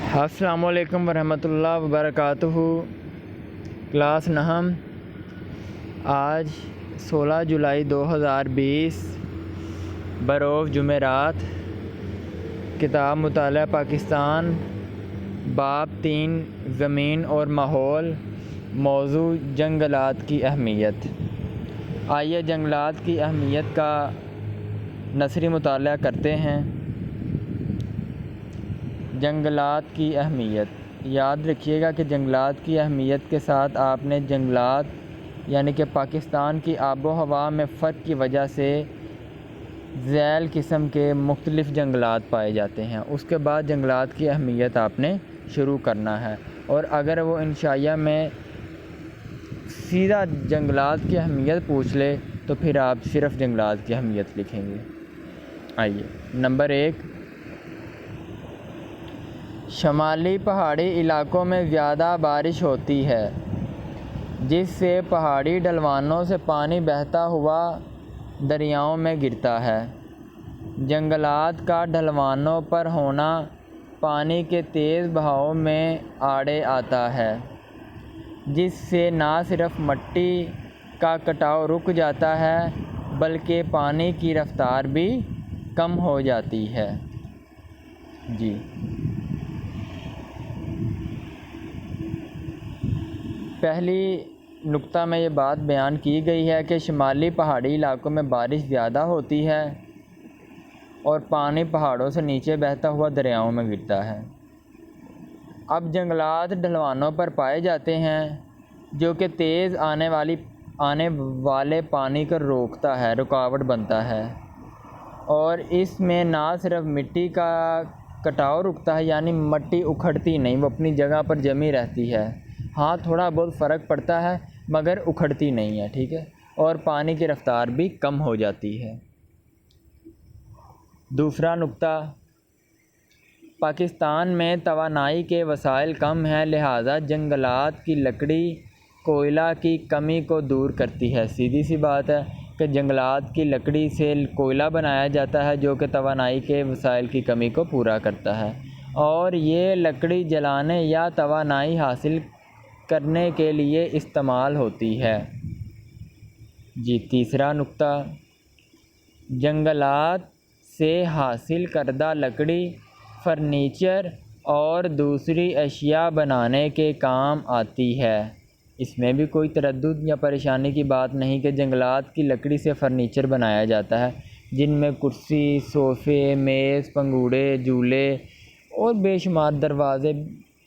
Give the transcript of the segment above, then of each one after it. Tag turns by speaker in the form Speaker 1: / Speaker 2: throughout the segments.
Speaker 1: السلام علیکم ورحمۃ اللہ وبرکاتہ۔ کلاس نہم آج 16 جولائی 2020 بروز جمعرات، کتاب مطالعہ پاکستان، باب 3 زمین اور ماحول، موضوع جنگلات کی اہمیت۔ آئیے جنگلات کی اہمیت کا نثری مطالعہ کرتے ہیں۔ جنگلات کی اہمیت، یاد رکھیے گا کہ جنگلات کی اہمیت کے ساتھ آپ نے جنگلات یعنی کہ پاکستان کی آب و ہوا میں فرق کی وجہ سے ذیل قسم کے مختلف جنگلات پائے جاتے ہیں، اس کے بعد جنگلات کی اہمیت آپ نے شروع کرنا ہے۔ اور اگر وہ انشائیہ میں سیدھا جنگلات کی اہمیت پوچھ لے تو پھر آپ صرف جنگلات کی اہمیت لکھیں گے۔ آئیے نمبر 1، شمالی پہاڑی علاقوں میں زیادہ بارش ہوتی ہے، جس سے پہاڑی ڈھلوانوں سے پانی بہتا ہوا دریاؤں میں گرتا ہے۔ جنگلات کا ڈھلوانوں پر ہونا پانی کے تیز بہاؤ میں آڑے آتا ہے، جس سے نہ صرف مٹی کا کٹاؤ رک جاتا ہے بلکہ پانی کی رفتار بھی کم ہو جاتی ہے۔ پہلی نقطہ میں یہ بات بیان کی گئی ہے کہ شمالی پہاڑی علاقوں میں بارش زیادہ ہوتی ہے اور پانی پہاڑوں سے نیچے بہتا ہوا دریاؤں میں گرتا ہے۔ اب جنگلات ڈھلوانوں پر پائے جاتے ہیں جو کہ تیز آنے والے پانی کو روکتا ہے، رکاوٹ بنتا ہے، اور اس میں نہ صرف مٹی کا کٹاؤ رکتا ہے، یعنی مٹی اکھڑتی نہیں، وہ اپنی جگہ پر جمی رہتی ہے۔ ہاں تھوڑا بہت فرق پڑتا ہے مگر اکھڑتی نہیں ہے، ٹھیک ہے، اور پانی کی رفتار بھی کم ہو جاتی ہے۔ دوسرا نقطہ، پاکستان میں توانائی کے وسائل کم ہیں، لہٰذا جنگلات کی لکڑی کوئلہ کی کمی کو دور کرتی ہے۔ سیدھی سی بات ہے کہ جنگلات کی لکڑی سے کوئلہ بنایا جاتا ہے جو کہ توانائی کے وسائل کی کمی کو پورا کرتا ہے، اور یہ لکڑی جلانے یا توانائی حاصل کرنے کے لیے استعمال ہوتی ہے۔ تیسرا نقطہ، جنگلات سے حاصل کردہ لکڑی فرنیچر اور دوسری اشیاء بنانے کے کام آتی ہے۔ اس میں بھی کوئی تردد یا پریشانی کی بات نہیں کہ جنگلات کی لکڑی سے فرنیچر بنایا جاتا ہے، جن میں کرسی، صوفے، میز، پنگوڑے، جھولے اور بے شمار دروازے،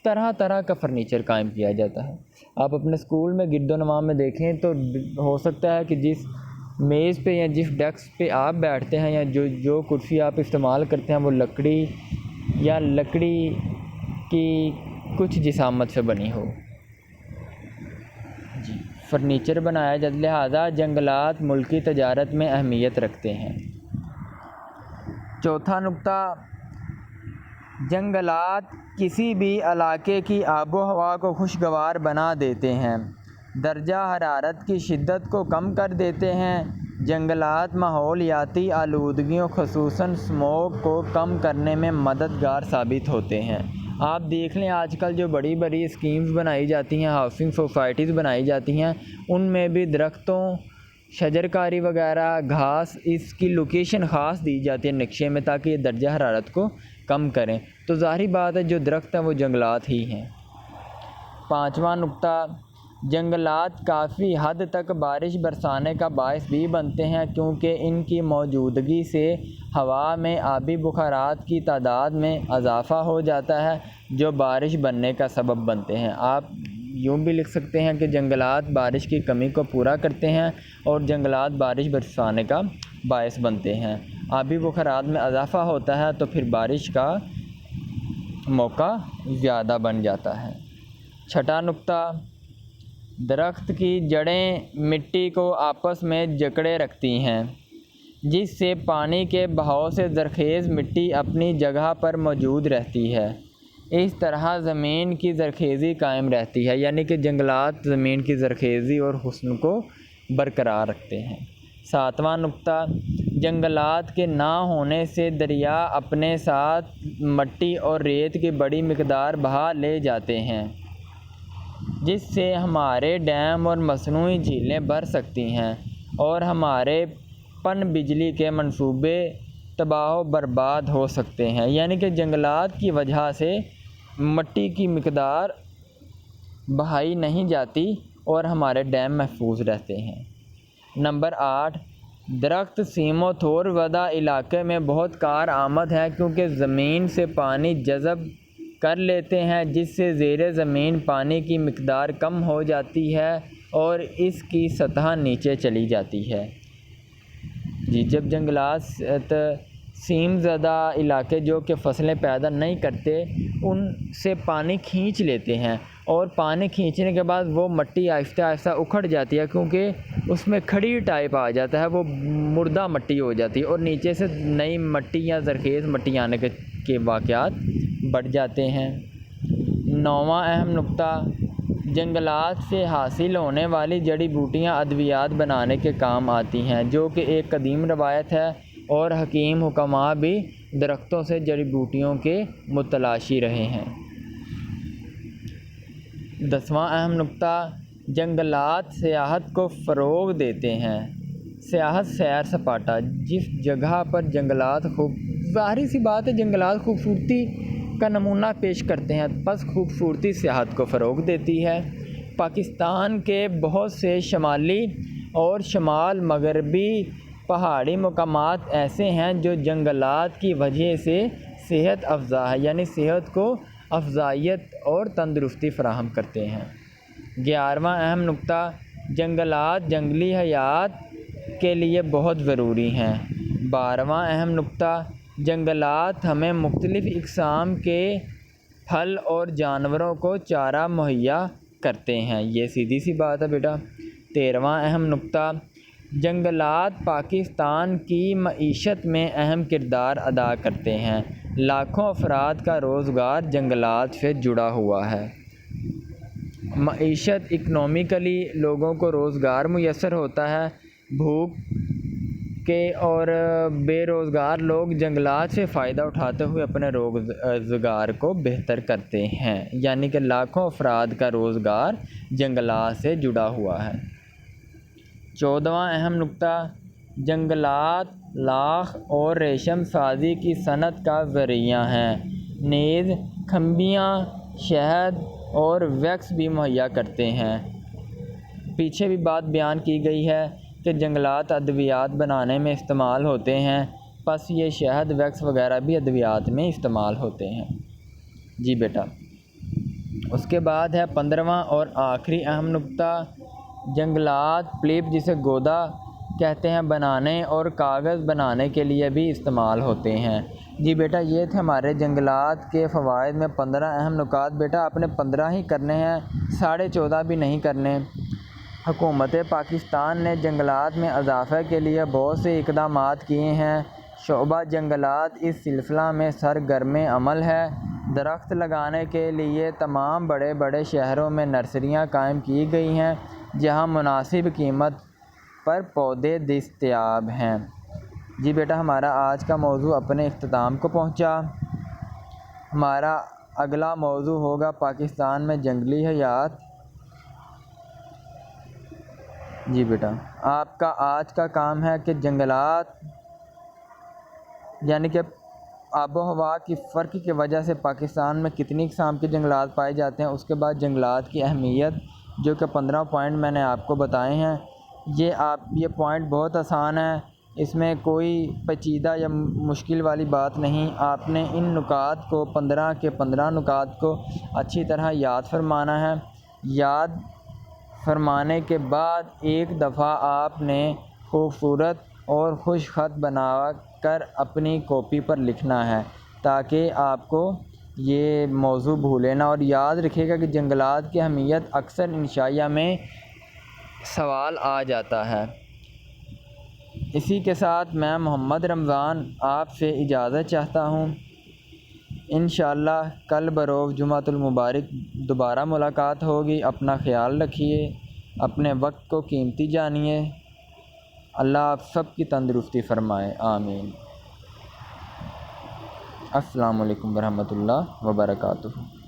Speaker 1: طرح طرح کا فرنیچر قائم کیا جاتا ہے۔ آپ اپنے اسکول میں گرد و نواح میں دیکھیں تو ہو سکتا ہے کہ جس میز پہ یا جس ڈیسک پہ آپ بیٹھتے ہیں یا جو کرسی آپ استعمال کرتے ہیں وہ لکڑی کی کچھ جسامت سے بنی ہو۔ فرنیچر بنایا جاتا ہے، لہٰذا جنگلات ملکی تجارت میں اہمیت رکھتے ہیں۔ چوتھا نقطہ، جنگلات کسی بھی علاقے کی آب و ہوا کو خوشگوار بنا دیتے ہیں، درجہ حرارت کی شدت کو کم کر دیتے ہیں۔ جنگلات ماحولیاتی آلودگیوں خصوصاً اسموگ کو کم کرنے میں مددگار ثابت ہوتے ہیں۔ آپ دیکھ لیں آج کل جو بڑی بڑی اسکیمز بنائی جاتی ہیں، ہاؤسنگ سوسائٹیز بنائی جاتی ہیں، ان میں بھی درختوں، شجرکاری وغیرہ، گھاس، اس کی لوکیشن خاص دی جاتی ہے نقشے میں تاکہ یہ درجہ حرارت کو کم کریں، تو ظاہری بات ہے جو درخت ہیں وہ جنگلات ہی ہیں۔ پانچواں نقطہ، جنگلات کافی حد تک بارش برسانے کا باعث بھی بنتے ہیں کیونکہ ان کی موجودگی سے ہوا میں آبی بخارات کی تعداد میں اضافہ ہو جاتا ہے جو بارش بننے کا سبب بنتے ہیں۔ آپ یوں بھی لکھ سکتے ہیں کہ جنگلات بارش کی کمی کو پورا کرتے ہیں اور جنگلات بارش برسانے کا باعث بنتے ہیں۔ آبی بخارات میں اضافہ ہوتا ہے تو پھر بارش کا موقع زیادہ بن جاتا ہے۔ چھٹا نقطہ، درخت کی جڑیں مٹی کو آپس میں جکڑے رکھتی ہیں، جس سے پانی کے بہاؤ سے زرخیز مٹی اپنی جگہ پر موجود رہتی ہے۔ اس طرح زمین کی زرخیزی قائم رہتی ہے، یعنی کہ جنگلات زمین کی زرخیزی اور حسن کو برقرار رکھتے ہیں۔ 7واں نقطہ، جنگلات کے نہ ہونے سے دریا اپنے ساتھ مٹی اور ریت کی بڑی مقدار بہا لے جاتے ہیں، جس سے ہمارے ڈیم اور مصنوعی جھیلیں بھر سکتی ہیں اور ہمارے پن بجلی کے منصوبے تباہ و برباد ہو سکتے ہیں۔ یعنی کہ جنگلات کی وجہ سے مٹی کی مقدار بہائی نہیں جاتی اور ہمارے ڈیم محفوظ رہتے ہیں۔ نمبر 8، درخت سیم و تھور ودا علاقے میں بہت کارآمد ہے کیونکہ زمین سے پانی جذب کر لیتے ہیں، جس سے زیر زمین پانی کی مقدار کم ہو جاتی ہے اور اس کی سطح نیچے چلی جاتی ہے۔ جب جنگلات سیم زدہ علاقے جو کہ فصلیں پیدا نہیں کرتے ان سے پانی کھینچ لیتے ہیں، اور پانی کھینچنے کے بعد وہ مٹی آہستہ آہستہ اکھڑ جاتی ہے کیونکہ اس میں کھڑی ٹائپ آ جاتا ہے، وہ مردہ مٹی ہو جاتی ہے اور نیچے سے نئی مٹی یا زرخیز مٹی آنے کے واقعات بڑھ جاتے ہیں۔ 9واں اہم نقطہ، جنگلات سے حاصل ہونے والی جڑی بوٹیاں ادویات بنانے کے کام آتی ہیں، جو کہ ایک قدیم روایت ہے اور حکیم حکماء بھی درختوں سے جڑی بوٹیوں کے متلاشی رہے ہیں۔ 10واں اہم نقطہ، جنگلات سیاحت کو فروغ دیتے ہیں۔ سیاحت سیر سپاٹا، جس جگہ پر جنگلات ظاہری سی بات ہے جنگلات خوبصورتی کا نمونہ پیش کرتے ہیں، بس خوبصورتی سیاحت کو فروغ دیتی ہے۔ پاکستان کے بہت سے شمالی اور شمال مغربی پہاڑی مقامات ایسے ہیں جو جنگلات کی وجہ سے صحت افزا ہے، یعنی صحت کو افزائیت اور تندرستی فراہم کرتے ہیں۔ 11واں اہم نقطہ، جنگلات جنگلی حیات کے لیے بہت ضروری ہیں۔ 12واں اہم نقطہ، جنگلات ہمیں مختلف اقسام کے پھل اور جانوروں کو چارہ مہیا کرتے ہیں، یہ سیدھی سی بات ہے بیٹا۔ 13واں اہم نقطہ، جنگلات پاکستان کی معیشت میں اہم کردار ادا کرتے ہیں۔ لاکھوں افراد کا روزگار جنگلات سے جڑا ہوا ہے۔ معیشت اکنومیکلی لوگوں کو روزگار میسر ہوتا ہے، بھوک کے اور بے روزگار لوگ جنگلات سے فائدہ اٹھاتے ہوئے اپنے روزگار کو بہتر کرتے ہیں، یعنی کہ لاکھوں افراد کا روزگار جنگلات سے جڑا ہوا ہے۔ 14واں اہم نقطہ، جنگلات لاکھ اور ریشم سازی کی صنعت کا ذریعہ ہیں، نیز کھمبیاں، شہد اور ویکس بھی مہیا کرتے ہیں۔ پیچھے بھی بات بیان کی گئی ہے کہ جنگلات ادویات بنانے میں استعمال ہوتے ہیں، پس یہ شہد، ویکس وغیرہ بھی ادویات میں استعمال ہوتے ہیں۔ جی بیٹا، اس کے بعد ہے 15واں اور آخری اہم نقطہ، جنگلات پلپ جسے گودا کہتے ہیں بنانے اور کاغذ بنانے کے لیے بھی استعمال ہوتے ہیں۔ جی بیٹا، یہ تھے ہمارے جنگلات کے فوائد میں 15 اہم نکات۔ بیٹا آپ نے 15 ہی کرنے ہیں، 14.5 بھی نہیں کرنے۔ حکومت پاکستان نے جنگلات میں اضافے کے لیے بہت سے اقدامات کیے ہیں۔ شعبہ جنگلات اس سلسلہ میں سرگرم عمل ہے۔ درخت لگانے کے لیے تمام بڑے بڑے شہروں میں نرسریاں قائم کی گئی ہیں جہاں مناسب قیمت پر پودے دستیاب ہیں۔ جی بیٹا، ہمارا آج کا موضوع اپنے اختتام کو پہنچا۔ ہمارا اگلا موضوع ہوگا پاکستان میں جنگلی حیات۔ جی بیٹا، آپ کا آج کا کام ہے کہ جنگلات یعنی کہ آب و ہوا کی فرق کی وجہ سے پاکستان میں کتنی اقسام کے جنگلات پائے جاتے ہیں، اس کے بعد جنگلات کی اہمیت، جو کہ 15 پوائنٹ میں نے آپ کو بتائے ہیں۔ یہ پوائنٹ بہت آسان ہے، اس میں کوئی پیچیدہ یا مشکل والی بات نہیں۔ آپ نے ان نکات کو 15 کے 15 نکات کو اچھی طرح یاد فرمانا ہے۔ یاد فرمانے کے بعد ایک دفعہ آپ نے خوبصورت اور خوش خط بنا کر اپنی کاپی پر لکھنا ہے تاکہ آپ کو یہ موضوع بھولے نہ، اور یاد رکھیے گا کہ جنگلات کی اہمیت اکثر انشائیہ میں سوال آ جاتا ہے۔ اسی کے ساتھ میں محمد رمضان آپ سے اجازت چاہتا ہوں۔ انشاءاللہ کل بروز جمعۃ المبارک دوبارہ ملاقات ہوگی۔ اپنا خیال رکھیے، اپنے وقت کو قیمتی جانیے۔ اللہ آپ سب کی تندرستی فرمائے، آمین۔ السلام علیکم ورحمۃ اللہ وبرکاتہ۔